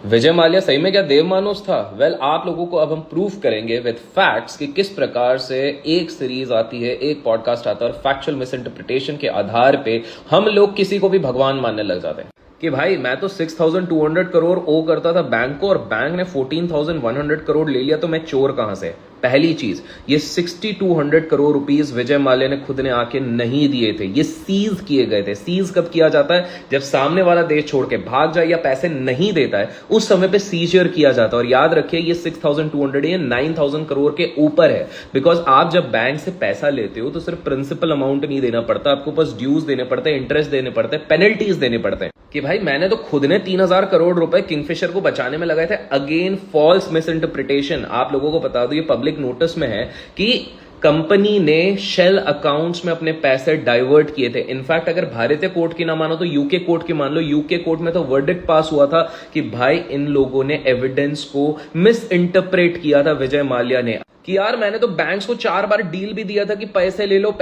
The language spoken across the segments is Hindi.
विजय माल्या सही में क्या देव मानुस था? वेल, आप लोगों को अब हम प्रूफ करेंगे विद फैक्ट्स कि किस प्रकार से एक सीरीज आती है, एक पॉडकास्ट आता है और फैक्चुअल मिस इंटरप्रिटेशन के आधार पे हम लोग किसी को भी भगवान मानने लग जाते हैं कि भाई मैं तो 6,200 करोड़ ओ करता था बैंक को और बैंक ने 14,100 करोड़ ले लिया, तो मैं चोर कहां से? पहली चीज, ये 6,200 करोड़ रुपीस विजय माल्या ने खुद ने आके नहीं दिए थे, ये सीज किए गए थे। सीज कब किया जाता है? जब सामने वाला देश छोड़ के भाग जाए या पैसे नहीं देता है, उस समय पे सीजर किया जाता है। और याद रखिए, ये 6,200 ये 9,000 करोड़ के ऊपर है, बिकॉज आप जब बैंक से पैसा लेते हो तो सिर्फ प्रिंसिपल अमाउंट नहीं देना पड़ता, आपको बस ड्यूज देने पड़ते हैं, इंटरेस्ट देने पड़ते हैं, पेनल्टीज देने पड़ते हैं। कि भाई मैंने तो खुद ने 3,000 करोड़ रुपए किंगफिशर को बचाने में लगाए थे। Again false misinterpretation. आप लोगों को बता दो, ये पब्लिक नोटिस में है कि कंपनी ने शेल अकाउंट्स में अपने पैसे डाइवर्ट किए थे। इनफैक्ट अगर भारतीय कोर्ट की ना मानो तो यूके कोर्ट की मान लो। यूके कोर्ट में तो वर्डिक्ट पास हुआ था कि भाई इन लोगों ने एविडेंस को मिस इंटरप्रेट किया था विजय माल्या ने, कि यार मैंने तो बैंक्स को 4 बार डील भी दिया था कि पैसे ले लो,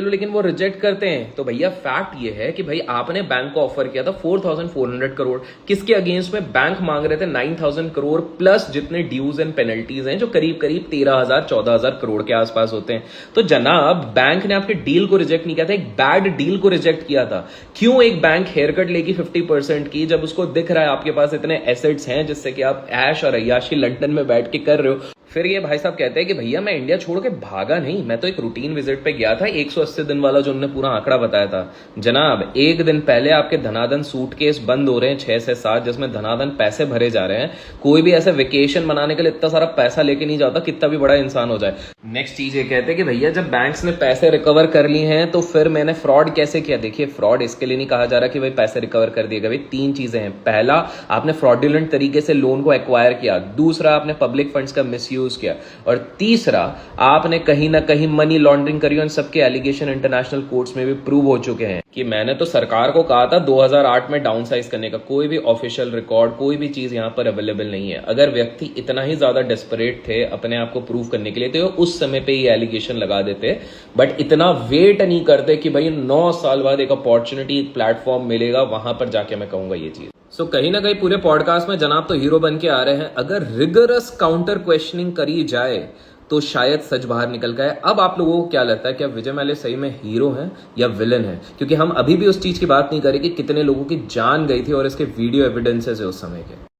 लेकिन वो रिजेक्ट करते हैं। तो भैया फैक्ट ये है कि भाई आपने बैंक को ऑफर किया था 4,400 करोड़, किसके अगेंस्ट में? बैंक मांग रहे थे 9,000 करोड़ प्लस जितने ड्यूज एंड पेनल्टीज हैं, जो करीब करीब 13,000-14,000 करोड़ के आसपास होते हैं। तो जनाब, बैंक ने आपके डील को रिजेक्ट नहीं किया था, एक बैड डील को रिजेक्ट किया था। क्यों एक बैंक हेयरकट लेगी 50% की, जब उसको दिख रहा है आपके पास इतने एसेट्स हैं जिससे कि आप ऐश और अय्याशी लंदन में बैठ के कर रहे हो? फिर ये भाई साहब कहते हैं कि भैया मैं इंडिया छोड़ के भागा नहीं, मैं तो एक रूटीन विजिट पे गया था, 180 दिन वाला जो उन्होंने पूरा आंकड़ा बताया था। जनाब, एक दिन पहले आपके धनाधन सूटकेस बंद हो रहे हैं 6 से 7, जिसमें धनाधन पैसे भरे जा रहे हैं। कोई भी ऐसे वेकेशन मनाने के लिए इतना सारा पैसा लेके नहीं जाता, कितना भी बड़ा इंसान हो जाए। नेक्स्ट चीज ये कहते हैं कि भैया जब बैंक्स ने पैसे रिकवर कर लिए हैं तो फिर मैंने फ्रॉड कैसे किया? देखिए, फ्रॉड इसके लिए नहीं कहा जा रहा कि भाई पैसे रिकवर कर दिए गए। भाई 3 चीजें हैं। पहला, आपने फ्रॉडुलेंट तरीके से लोन को एक्वायर किया। दूसरा, आपने पब्लिक फंड्स का मिसयूज किया। और तीसरा, आपने कहीं ना कहीं मनी लॉन्ड्रिंग करी। और सबके एलिगेशन इंटरनेशनल कोर्ट्स में भी प्रूव हो चुके हैं कि मैंने तो सरकार को कहा था 2008 में डाउनसाइज करने का। कोई भी ऑफिशियल रिकॉर्ड, कोई भी चीज यहां पर अवेलेबल नहीं है। अगर व्यक्ति इतना ही ज्यादा डेस्परेट थे अपने आप को प्रूव करने के लिए तो उस समय पे ये एलिगेशन लगा देते, बट इतना वेट नहीं करते कि भाई 9 साल बाद एक अपॉर्चुनिटी, एक प्लेटफॉर्म मिलेगा, वहां पर जाके मैं कहूंगा ये चीज। सो कहीं ना कहीं पूरे पॉडकास्ट में जनाब तो हीरो बन के आ रहे हैं। अगर रिगरस काउंटर क्वेश्चनिंग करी जाए तो शायद सच बाहर निकल गए। अब आप लोगों को क्या लगता है, क्या विजय माल्या सही में हीरो हैं या विलन है? क्योंकि हम अभी भी उस चीज की बात नहीं करें कि कितने लोगों की जान गई थी और इसके वीडियो एविडेंसेस है उस समय के।